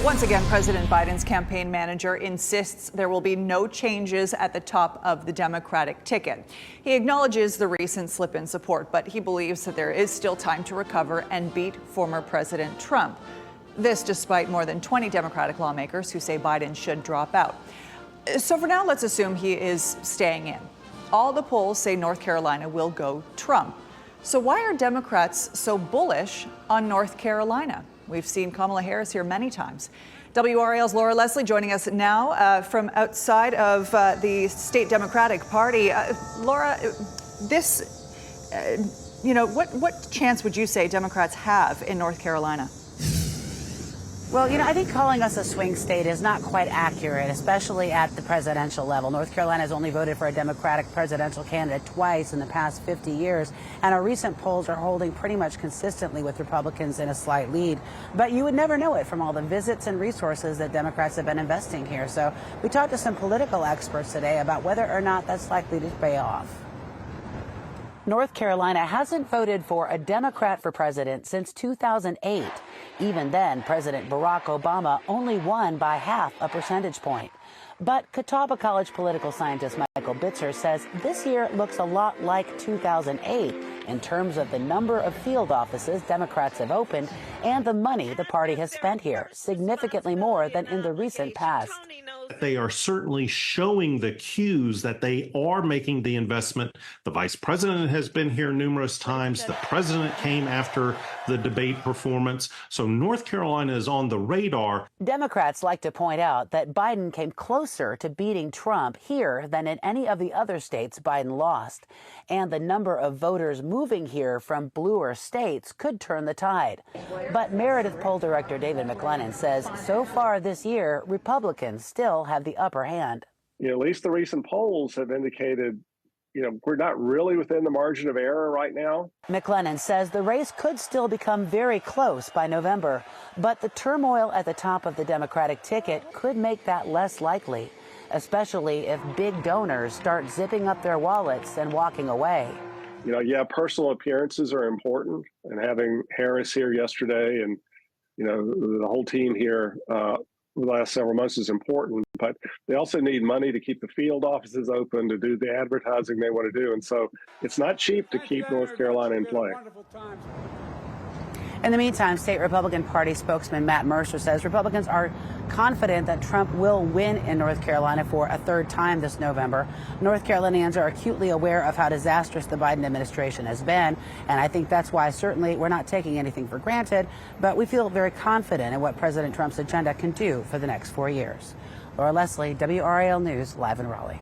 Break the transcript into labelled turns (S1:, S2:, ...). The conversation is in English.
S1: Once again, President Biden's campaign manager insists there will be no changes at the top of the Democratic ticket. He acknowledges the recent slip in support, but he believes that there is still time to recover and beat former President Trump. This despite more than 20 Democratic lawmakers who say Biden should drop out. So for now, let's assume he is staying in. All the polls say North Carolina will go Trump. So why are Democrats so bullish on North Carolina? We've seen Kamala Harris here many times. WRAL's Laura Leslie joining us now from outside of the state Democratic Party. Laura, this, what chance would you say Democrats have in North Carolina?
S2: Well, I think calling us a swing state is not quite accurate, especially at the presidential level. North Carolina has only voted for a Democratic presidential candidate twice in the past 50 years, and our recent polls are holding pretty much consistently with Republicans in a slight lead. But you would never know it from all the visits and resources that Democrats have been investing here. So we talked to some political experts today about whether or not that's likely to pay off. North Carolina hasn't voted for a Democrat for president since 2008. Even then, President Barack Obama only won by half a percentage point. But Catawba College political scientist Michael Bitzer says this year looks a lot like 2008 in terms of the number of field offices Democrats have opened and the money the party has spent here, significantly more than in the recent past.
S3: They are certainly showing the cues that they are making the investment. The vice president has been here numerous times. The president came after the debate performance. So North Carolina is on the radar.
S2: Democrats like to point out that Biden came closer to beating Trump here than in any of the other states Biden lost. And the number of voters moving here from bluer states could turn the tide. But Meredith poll director David McLennan says so far this year, Republicans still have the upper hand.
S4: At least the recent polls have indicated, we're not really within the margin of error right now.
S2: McLennan says the race could still become very close by November, but the turmoil at the top of the Democratic ticket could make that less likely, especially if big donors start zipping up their wallets and walking away.
S4: Personal appearances are important, and having Harris here yesterday and, the whole team here the last several months is important, but they also need money to keep the field offices open, to do the advertising they want to do. And so it's not cheap to keep North Carolina in play.
S2: In the meantime, state Republican Party spokesman Matt Mercer says Republicans are confident that Trump will win in North Carolina for a third time this November. North Carolinians are acutely aware of how disastrous the Biden administration has been, and I think that's why certainly we're not taking anything for granted, but we feel very confident in what President Trump's agenda can do for the next 4 years. Laura Leslie, WRAL News, live in Raleigh.